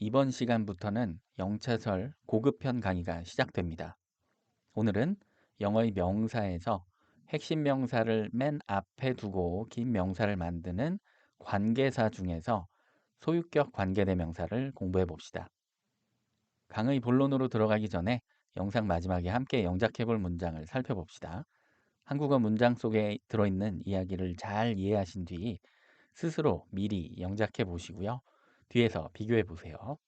이번 시간부터는 영차설 고급편 강의가 시작됩니다. 오늘은 영어의 명사에서 핵심 명사를 맨 앞에 두고 긴 명사를 만드는 관계사 중에서 소유격 관계대명사를 공부해 봅시다. 강의 본론으로 들어가기 전에 영상 마지막에 함께 영작해 볼 문장을 살펴봅시다. 한국어 문장 속에 들어있는 이야기를 잘 이해하신 뒤 스스로 미리 영작해 보시고요. 뒤에서 비교해 보세요.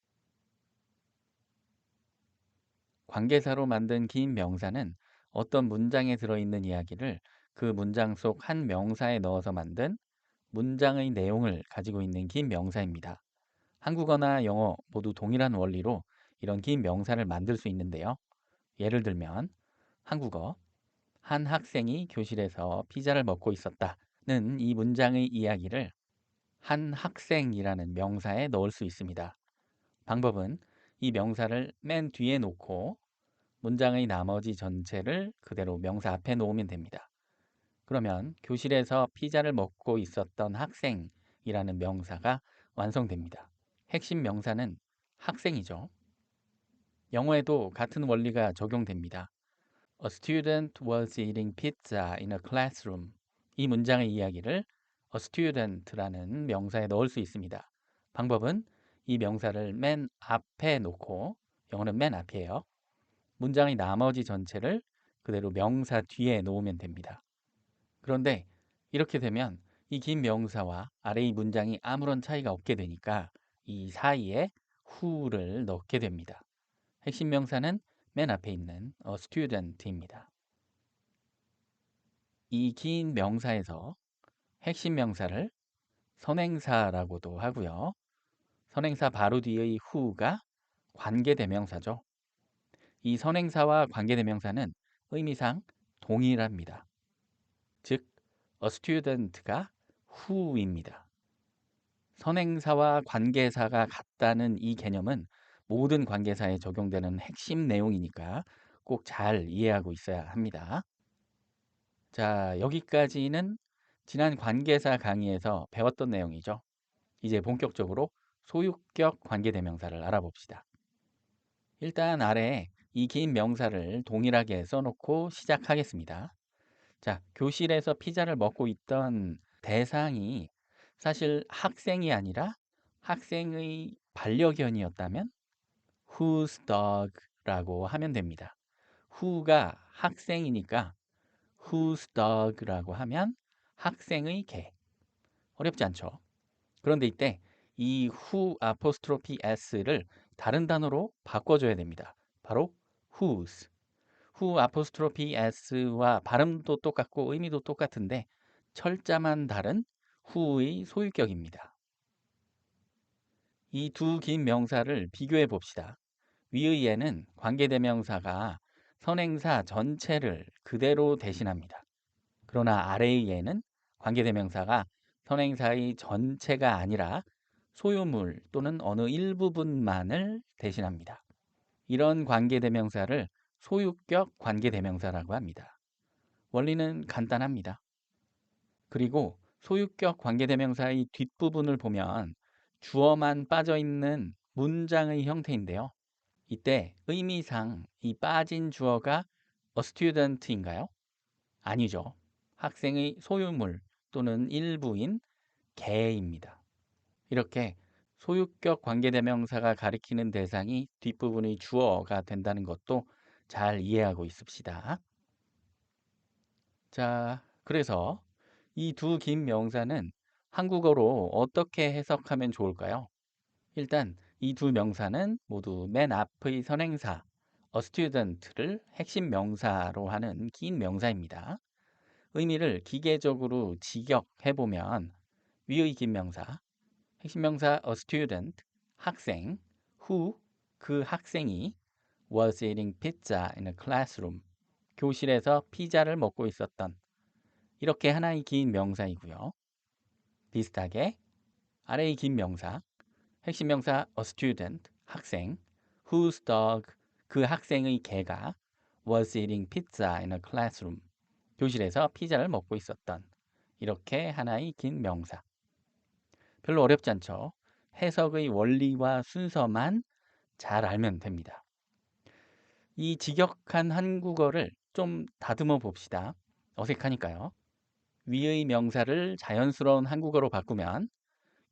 관계사로 만든 긴 명사는 어떤 문장에 들어있는 이야기를 그 문장 속 한 명사에 넣어서 만든 문장의 내용을 가지고 있는 긴 명사입니다. 한국어나 영어 모두 동일한 원리로 이런 긴 명사를 만들 수 있는데요. 예를 들면 한국어 한 학생이 교실에서 피자를 먹고 있었다는 이 문장의 이야기를 한 학생이라는 명사에 넣을 수 있습니다. 방법은 이 명사를 맨 뒤에 놓고 문장의 나머지 전체를 그대로 명사 앞에 놓으면 됩니다. 그러면 교실에서 피자를 먹고 있었던 학생이라는 명사가 완성됩니다. 핵심 명사는 학생이죠. 영어에도 같은 원리가 적용됩니다. A student was eating pizza in a classroom. 이 문장의 이야기를 a student라는 명사에 넣을 수 있습니다. 방법은 이 명사를 맨 앞에 놓고, 영어는 맨 앞이에요. 문장의 나머지 전체를 그대로 명사 뒤에 놓으면 됩니다. 그런데 이렇게 되면 이 긴 명사와 아래의 문장이 아무런 차이가 없게 되니까 이 사이에 who를 넣게 됩니다. 핵심 명사는 맨 앞에 있는 a student입니다. 이 긴 명사에서 핵심 명사를 선행사라고도 하고요. 선행사 바로 뒤의 who가 관계대명사죠. 이 선행사와 관계대명사는 의미상 동일합니다. 즉, a student가 who입니다. 선행사와 관계사가 같다는 이 개념은 모든 관계사에 적용되는 핵심 내용이니까 꼭 잘 이해하고 있어야 합니다. 자, 여기까지는 지난 관계사 강의에서 배웠던 내용이죠. 이제 본격적으로 소유격 관계대명사를 알아봅시다. 일단 아래에 이 긴 명사를 동일하게 써놓고 시작하겠습니다. 자, 교실에서 피자를 먹고 있던 대상이 사실 학생이 아니라 학생의 반려견이었다면 whose dog라고 하면 됩니다. who가 학생이니까 whose dog라고 하면 학생의 개. 어렵지 않죠? 그런데 이때 이 who 아포스트로피 s를 다른 단어로 바꿔줘야 됩니다. 바로 whose. who 아포스트로피 s와 발음도 똑같고 의미도 똑같은데 철자만 다른 who의 소유격입니다. 이 두 긴 명사를 비교해 봅시다. 위의 예는 관계대명사가 선행사 전체를 그대로 대신합니다. 그러나 아래의 예는 관계대명사가 선행사의 전체가 아니라 소유물 또는 어느 일부분만을 대신합니다. 이런 관계대명사를 소유격 관계대명사라고 합니다. 원리는 간단합니다. 그리고 소유격 관계대명사의 뒷부분을 보면 주어만 빠져 있는 문장의 형태인데요. 이때 의미상 이 빠진 주어가 a student인가요? 아니죠. 학생의 소유물 또는 일부인 개입니다. 이렇게 소유격 관계대명사가 가리키는 대상이 뒷부분의 주어가 된다는 것도 잘 이해하고 있읍시다. 자, 그래서 이 두 긴 명사는 한국어로 어떻게 해석하면 좋을까요? 일단 이 두 명사는 모두 맨 앞의 선행사 a student를 핵심 명사로 하는 긴 명사입니다. 의미를 기계적으로 직역해보면 위의 긴 명사, 핵심 명사 a student, 학생, who, 그 학생이 was eating pizza in a classroom, 교실에서 피자를 먹고 있었던 이렇게 하나의 긴 명사이고요. 비슷하게 아래의 긴 명사, 핵심 명사 a student, 학생, whose dog, 그 학생의 개가 was eating pizza in a classroom, 교실에서 피자를 먹고 있었던 이렇게 하나의 긴 명사. 별로 어렵지 않죠? 해석의 원리와 순서만 잘 알면 됩니다. 이 직역한 한국어를 좀 다듬어 봅시다. 어색하니까요. 위의 명사를 자연스러운 한국어로 바꾸면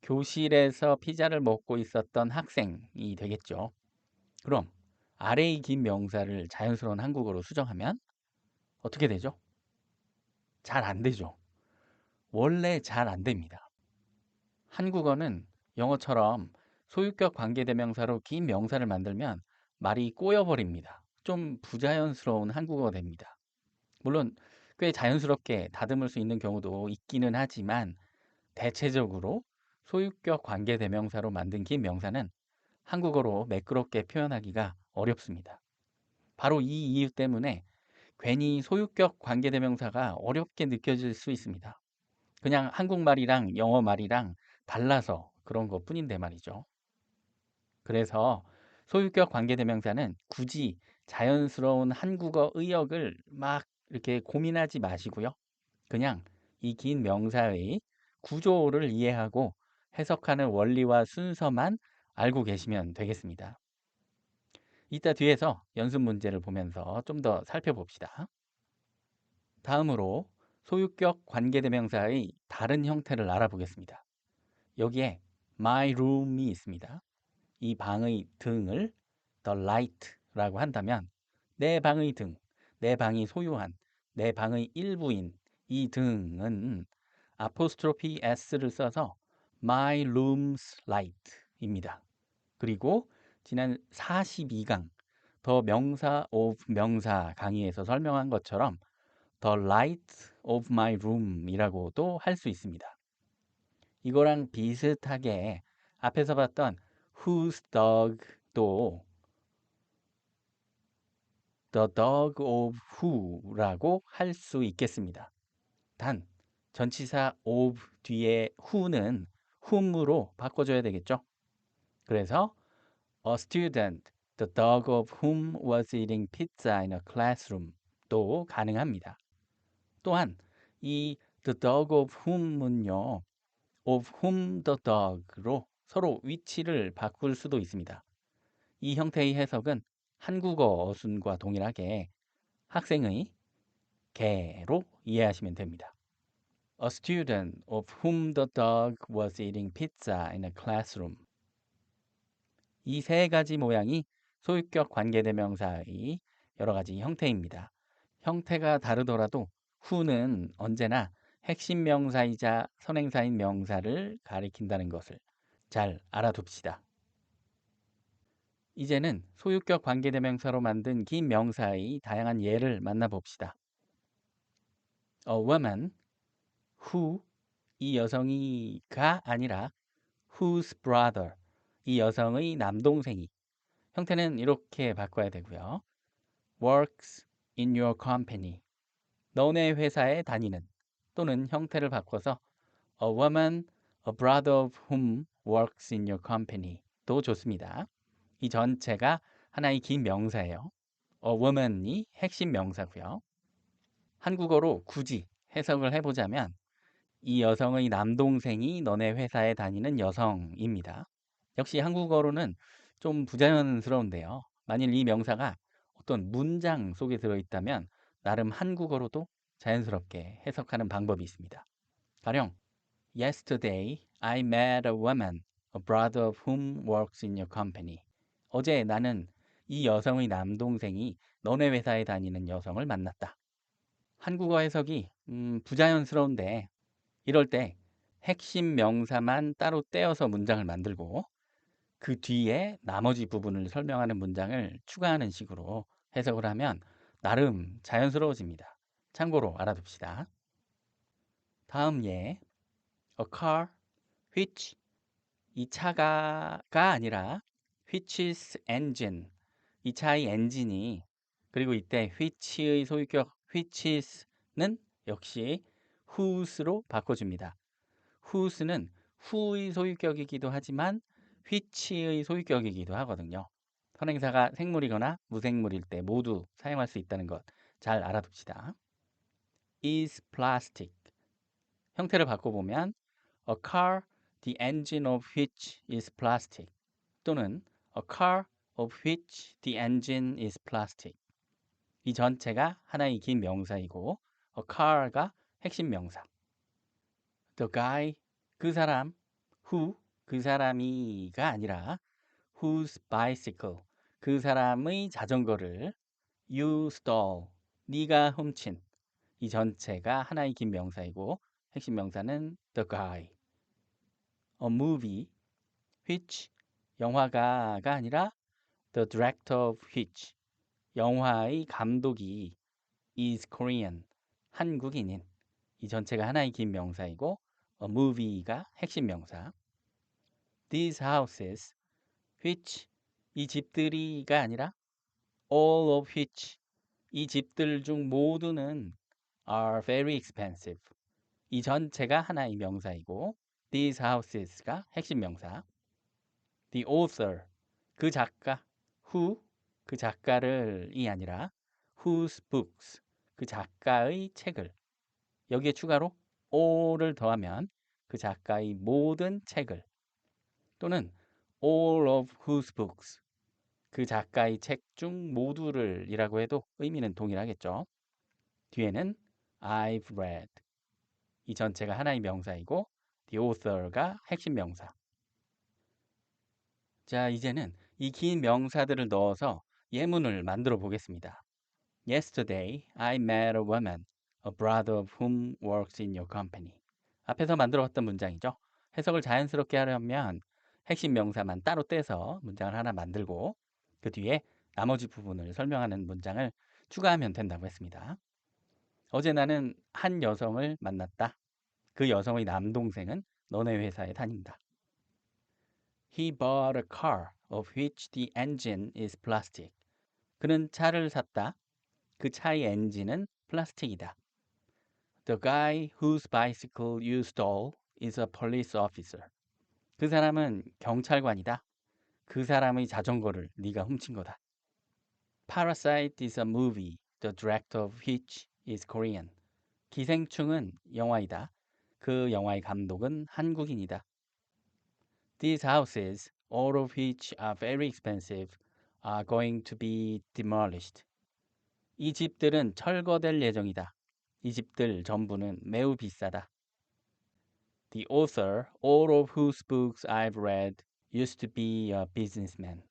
교실에서 피자를 먹고 있었던 학생이 되겠죠. 그럼 아래의 긴 명사를 자연스러운 한국어로 수정하면 어떻게 되죠? 잘 안 되죠. 원래 잘 안 됩니다. 한국어는 영어처럼 소유격 관계대명사로 긴 명사를 만들면 말이 꼬여버립니다. 좀 부자연스러운 한국어가 됩니다. 물론 꽤 자연스럽게 다듬을 수 있는 경우도 있기는 하지만 대체적으로 소유격 관계대명사로 만든 긴 명사는 한국어로 매끄럽게 표현하기가 어렵습니다. 바로 이 이유 때문에 괜히 소유격 관계대명사가 어렵게 느껴질 수 있습니다. 그냥 한국말이랑 영어말이랑 달라서 그런 것 뿐인데 말이죠. 그래서 소유격 관계대명사는 굳이 자연스러운 한국어 의역을 막 이렇게 고민하지 마시고요. 그냥 이 긴 명사의 구조를 이해하고 해석하는 원리와 순서만 알고 계시면 되겠습니다. 이따 뒤에서 연습 문제를 보면서 좀 더 살펴봅시다. 다음으로 소유격 관계대명사의 다른 형태를 알아보겠습니다. 여기에 my room이 있습니다. 이 방의 등을 the light라고 한다면 내 방의 등, 내 방이 소유한, 내 방의 일부인 이 등은 아포스트로피 s를 써서 my room's light입니다. 그리고 지난 42강 더 명사 of 명사 강의에서 설명한 것처럼 the light of my room이라고도 할 수 있습니다. 이거랑 비슷하게 앞에서 봤던 whose dog도 the dog of who라고 할 수 있겠습니다. 단 전치사 of 뒤에 who는 whom으로 바꿔줘야 되겠죠. 그래서 a student, the dog of whom was eating pizza in a classroom 도 가능합니다. 또한 이 the dog of whom은요, of whom the dog로 서로 위치를 바꿀 수도 있습니다. 이 형태의 해석은 한국어 어순과 동일하게 학생의 개로 이해하시면 됩니다. A student of whom the dog was eating pizza in a classroom. 이 세 가지 모양이 소유격 관계대명사의 여러 가지 형태입니다. 형태가 다르더라도 who는 언제나 핵심 명사이자 선행사인 명사를 가리킨다는 것을 잘 알아둡시다. 이제는 소유격 관계대명사로 만든 긴 명사의 다양한 예를 만나봅시다. A woman who 이 여성이가 아니라 whose brother 이 여성의 남동생이 형태는 이렇게 바꿔야 되고요. works in your company 너네 회사에 다니는 또는 형태를 바꿔서 a woman, a brother of whom works in your company 도 좋습니다. 이 전체가 하나의 긴 명사예요. a woman이 핵심 명사고요. 한국어로 굳이 해석을 해보자면 이 여성의 남동생이 너네 회사에 다니는 여성입니다. 역시 한국어로는 좀 부자연스러운데요. 만일 이 명사가 어떤 문장 속에 들어있다면 나름 한국어로도 자연스럽게 해석하는 방법이 있습니다. 가령 Yesterday I met a woman, a brother of whom works in your company. 어제 나는 이 여성의 남동생이 너네 회사에 다니는 여성을 만났다. 한국어 해석이 부자연스러운데 이럴 때 핵심 명사만 따로 떼어서 문장을 만들고 그 뒤에 나머지 부분을 설명하는 문장을 추가하는 식으로 해석을 하면 나름 자연스러워집니다. 참고로 알아둡시다. 다음 예, a car which 이 차가가 아니라 which's engine 이 차의 엔진이 그리고 이때 which의 소유격 which's는 역시 whose로 바꿔줍니다. whose는 who의 소유격이기도 하지만 which의 소유격이기도 하거든요. 선행사가 생물이거나 무생물일 때 모두 사용할 수 있다는 것 잘 알아둡시다. is plastic 형태를 바꿔보면 a car the engine of which is plastic. 또는 a car of which the engine is plastic. 이 전체가 하나의 긴 명사이고 a car가 핵심 명사. The guy, 그 사람, who, 그 사람이가 아니라 whose bicycle, 그 사람의 자전거를 you stole, 네가 훔친. 이 전체가 하나의 긴 명사이고 핵심 명사는 the guy. A movie, which, 영화가가 아니라 the director of which, 영화의 감독이 is Korean, 한국인인. 이 전체가 하나의 긴 명사이고 a movie가 핵심 명사. These houses, which, 이 집들이가 아니라 all of which, 이 집들 중 모두는 are very expensive. 이 전체가 하나의 명사이고 these houses가 핵심 명사. The author, 그 작가, who, 그 작가를이 아니라 whose books, 그 작가의 책을. 여기에 추가로 all을 더하면 그 작가의 모든 책을. 또는 all of whose books, 그 작가의 책 중 모두를 이라고 해도 의미는 동일하겠죠. 뒤에는 I've read, 이 전체가 하나의 명사이고 the author가 핵심 명사. 자, 이제는 이 긴 명사들을 넣어서 예문을 만들어 보겠습니다. Yesterday, I met a woman, a brother of whom works in your company. 앞에서 만들어 봤던 문장이죠. 해석을 자연스럽게 하려면 핵심 명사만 따로 떼서 문장을 하나 만들고 그 뒤에 나머지 부분을 설명하는 문장을 추가하면 된다고 했습니다. 어제 나는 한 여성을 만났다. 그 여성의 남동생은 너네 회사에 다닌다. He bought a car of which the engine is plastic. 그는 차를 샀다. 그 차의 엔진은 플라스틱이다. The guy whose bicycle you stole is a police officer. 그 사람은 경찰관이다. 그 사람의 자전거를 네가 훔친 거다. Parasite is a movie, the director of which is Korean. 기생충은 영화이다. 그 영화의 감독은 한국인이다. These houses, all of which are very expensive, are going to be demolished. 이 집들은 철거될 예정이다. 이 집들 전부는 매우 비싸다. The author, all of whose books I've read, used to be a businessman.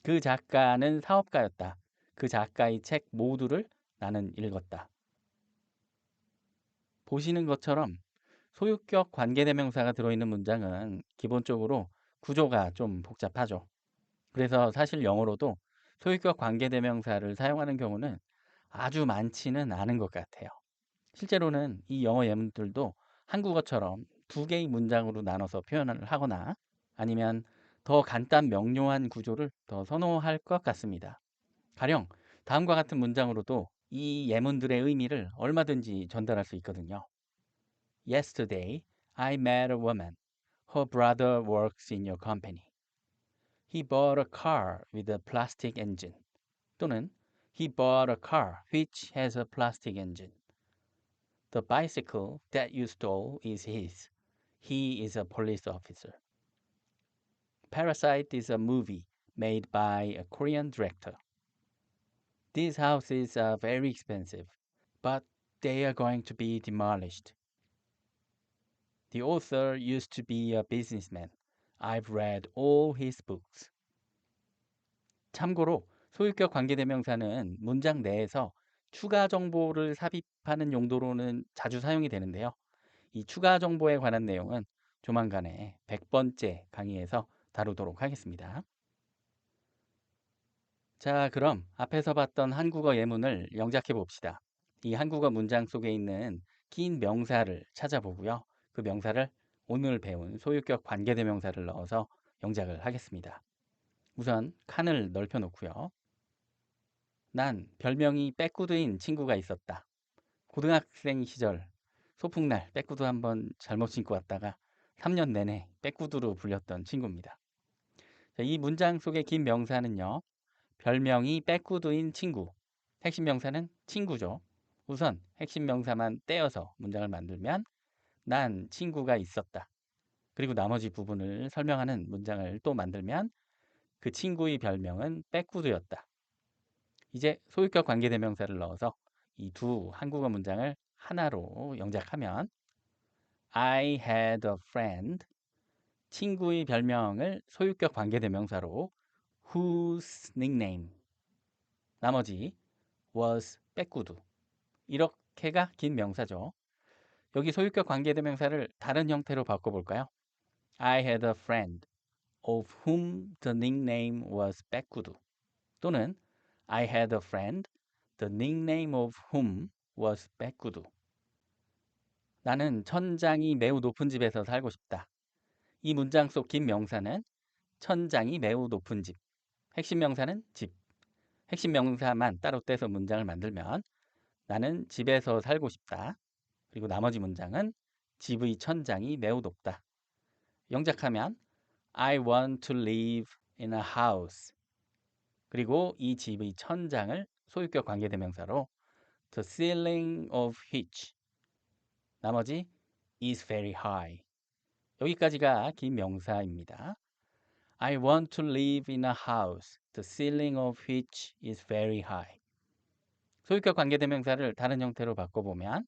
그 작가는 사업가였다. 그 작가의 책 모두를 나는 읽었다. 보시는 것처럼 소유격 관계대명사가 들어있는 문장은 기본적으로 구조가 좀 복잡하죠. 그래서 사실 영어로도 소유격 관계대명사를 사용하는 경우는 아주 많지는 않은 것 같아요. 실제로는 이 영어 예문들도 한국어처럼 두 개의 문장으로 나눠서 표현을 하거나 아니면 더 간단 명료한 구조를 더 선호할 것 같습니다. 가령 다음과 같은 문장으로도 이 예문들의 의미를 얼마든지 전달할 수 있거든요. Yesterday, I met a woman. Her brother works in your company. He bought a car with a plastic engine. 또는 He bought a car which has a plastic engine. The bicycle that you stole is his. He is a police officer. Parasite is a movie made by a Korean director. These houses are very expensive, but they are going to be demolished. The author used to be a businessman. I've read all his books. 참고로 소유격 관계대명사는 문장 내에서 추가 정보를 삽입하는 용도로는 자주 사용이 되는데요. 이 추가 정보에 관한 내용은 조만간에 100번째 강의에서 다루도록 하겠습니다. 자, 그럼 앞에서 봤던 한국어 예문을 영작해 봅시다. 이 한국어 문장 속에 있는 긴 명사를 찾아보고요. 그 명사를 오늘 배운 소유격 관계대명사를 넣어서 영작을 하겠습니다. 우선 칸을 넓혀 놓고요. 난 별명이 빼꾸드인 친구가 있었다. 고등학생 시절 소풍날 빼꾸드 한번 잘못 신고 왔다가 3년 내내 빼꾸드로 불렸던 친구입니다. 자, 이 문장 속의 긴 명사는요. 별명이 빼꾸드인 친구. 핵심 명사는 친구죠. 우선 핵심 명사만 떼어서 문장을 만들면 난 친구가 있었다. 그리고 나머지 부분을 설명하는 문장을 또 만들면 그 친구의 별명은 빼꾸두였다. 이제 소유격 관계대명사를 넣어서 이 두 한국어 문장을 하나로 영작하면 I had a friend. 친구의 별명을 소유격 관계대명사로 whose nickname. 나머지 was 빼꾸두. 이렇게가 긴 명사죠. 여기 소유격 관계대명사를 다른 형태로 바꿔볼까요? I had a friend of whom the nickname was 빼꾸두. 또는 I had a friend, the nickname of whom was 빼꾸두. 나는 천장이 매우 높은 집에서 살고 싶다. 이 문장 속 긴 명사는 천장이 매우 높은 집. 핵심 명사는 집. 핵심 명사만 따로 떼서 문장을 만들면 나는 집에서 살고 싶다. 그리고 나머지 문장은 집의 천장이 매우 높다. 영작하면 I want to live in a house. 그리고 이 집의 천장을 소유격 관계대명사로 the ceiling of which. 나머지 is very high. 여기까지가 긴 명사입니다. I want to live in a house, the ceiling of which is very high. 소유격 관계대명사를 다른 형태로 바꿔보면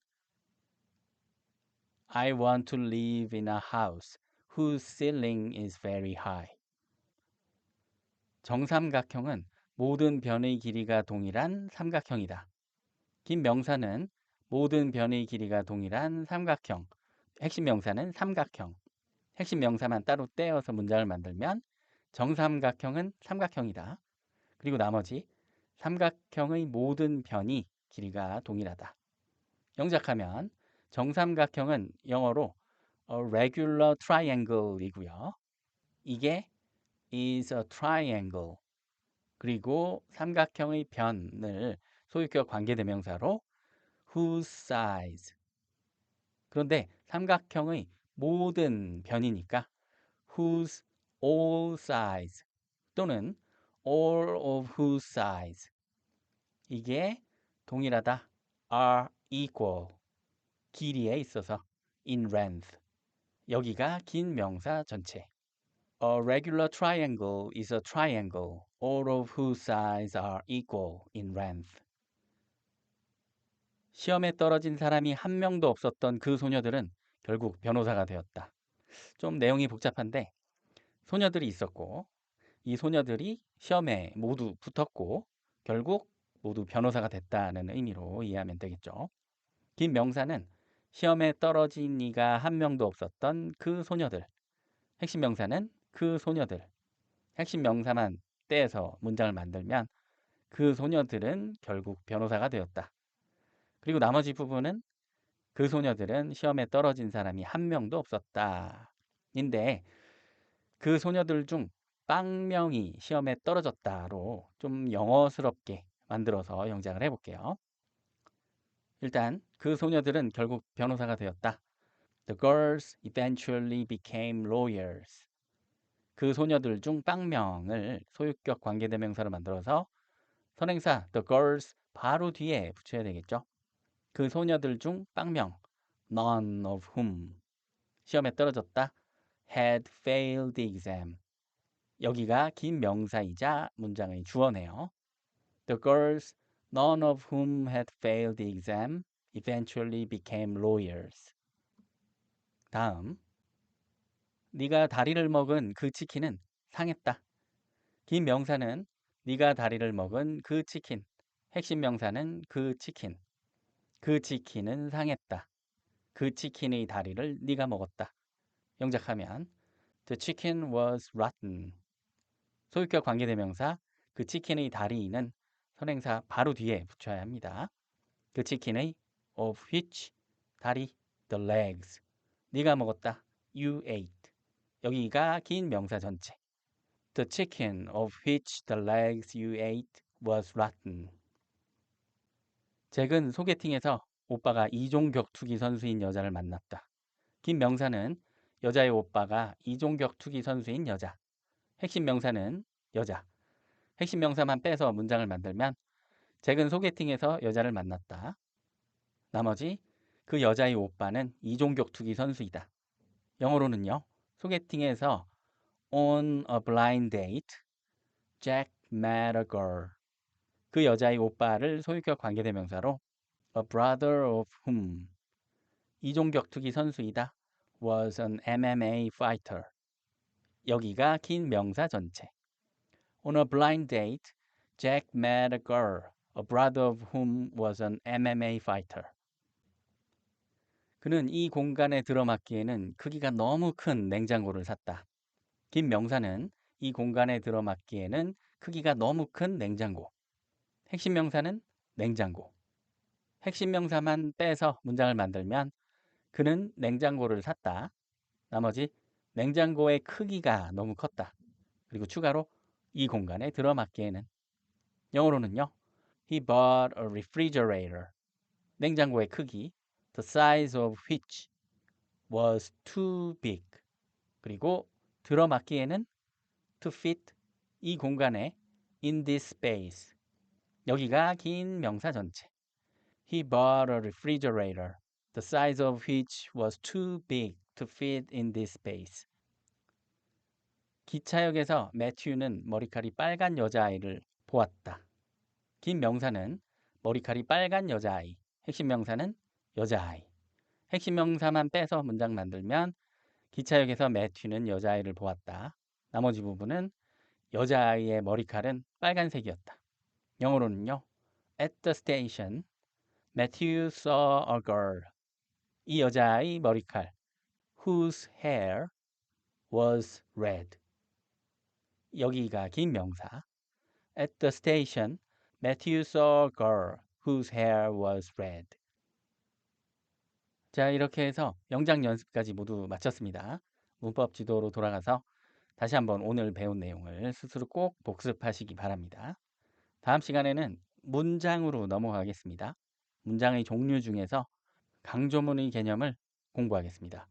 I want to live in a house whose ceiling is very high. 정삼각형은 모든 변의 길이가 동일한 삼각형이다. 긴 명사는 모든 변의 길이가 동일한 삼각형. 핵심 명사는 삼각형. 핵심 명사만 따로 떼어서 문장을 만들면 정삼각형은 삼각형이다. 그리고 나머지 삼각형의 모든 변이 길이가 동일하다. 영작하면 정삼각형은 영어로 a regular triangle이고요. 이게 is a triangle. 그리고 삼각형의 변을 소유격 관계대명사로 whose size. 그런데 삼각형의 모든 변이니까 whose all size 또는 all of whose size. 이게 동일하다. are equal. 길이에 있어서 in length. 여기가 긴 명사 전체. A regular triangle is a triangle, all of whose sides are equal in length. 시험에 떨어진 사람이 한 명도 없었던 그 소녀들은 결국 변호사가 되었다. 좀 내용이 복잡한데 소녀들이 있었고 이 소녀들이 시험에 모두 붙었고 결국 모두 변호사가 됐다는 의미로 이해하면 되겠죠. 긴 명사는 시험에 떨어진 이가 한 명도 없었던 그 소녀들. 핵심 명사는 그 소녀들. 핵심 명사만 떼서 문장을 만들면 그 소녀들은 결국 변호사가 되었다. 그리고 나머지 부분은 그 소녀들은 시험에 떨어진 사람이 한 명도 없었다. 인데 그 소녀들 중 빵명이 시험에 떨어졌다로 좀 영어스럽게 만들어서 영작을 해볼게요. 일단 그 소녀들은 결국 변호사가 되었다. The girls eventually became lawyers. 그 소녀들 중 빵명을 소유격 관계대명사로 만들어서 선행사 the girls 바로 뒤에 붙여야 되겠죠. 그 소녀들 중 빵명 none of whom 시험에 떨어졌다. had failed the exam. 여기가 긴 명사이자 문장의 주어네요. The girls, none of whom had failed the exam, eventually became lawyers. 다음, 네가 다리를 먹은 그 치킨은 상했다. 긴 명사는 네가 다리를 먹은 그 치킨. 핵심 명사는 그 치킨. 그 치킨은 상했다. 그 치킨의 다리를 네가 먹었다. 영작하면 The chicken was rotten. 소유격 관계대명사 그 치킨의 다리는 선행사 바로 뒤에 붙여야 합니다. 그 치킨의 of which 다리 the legs 네가 먹었다 you ate 여기가 긴 명사 전체 The chicken of which the legs you ate was rotten. 잭은 소개팅에서 오빠가 이종격투기 선수인 여자를 만났다. 긴 명사는 여자의 오빠가 이종격투기 선수인 여자. 핵심 명사는 여자. 핵심 명사만 빼서 문장을 만들면 잭은 소개팅에서 여자를 만났다. 나머지 그 여자의 오빠는 이종격투기 선수이다. 영어로는요. 소개팅에서 on a blind date, Jack met a girl. 그 여자의 오빠를 소유격 관계대명사로 a brother of whom, 이종격투기 선수이다, was an MMA fighter. 여기가 긴 명사 전체. On a blind date, Jack met a girl, a brother of whom was an MMA fighter. 그는 이 공간에 들어맞기에는 크기가 너무 큰 냉장고를 샀다. 긴 명사는 이 공간에 들어맞기에는 크기가 너무 큰 냉장고. 핵심 명사는 냉장고. 핵심 명사만 빼서 문장을 만들면 그는 냉장고를 샀다. 나머지 냉장고의 크기가 너무 컸다. 그리고 추가로 이 공간에 들어맞기에는. 영어로는요. He bought a refrigerator. 냉장고의 크기 the size of which was too big. 그리고 들어맞기에는 to fit 이 공간에 in this space. 여기가 긴 명사 전체. He bought a refrigerator, the size of which was too big to fit in this space. 기차역에서 매튜는 머리칼이 빨간 여자아이를 보았다. 긴 명사는 머리칼이 빨간 여자아이, 핵심 명사는 여자아이. 핵심 명사만 빼서 문장 만들면 기차역에서 매튜는 여자아이를 보았다. 나머지 부분은 여자아이의 머리칼은 빨간색이었다. 영어로는요. At the station, Matthew saw a girl. 이 여자아이 머리칼 whose hair was red. 여기가 긴 명사. At the station, Matthew saw a girl whose hair was red. 자, 이렇게 해서 영작 연습까지 모두 마쳤습니다. 문법 지도로 돌아가서 다시 한번 오늘 배운 내용을 스스로 꼭 복습하시기 바랍니다. 다음 시간에는 문장으로 넘어가겠습니다. 문장의 종류 중에서 강조문의 개념을 공부하겠습니다.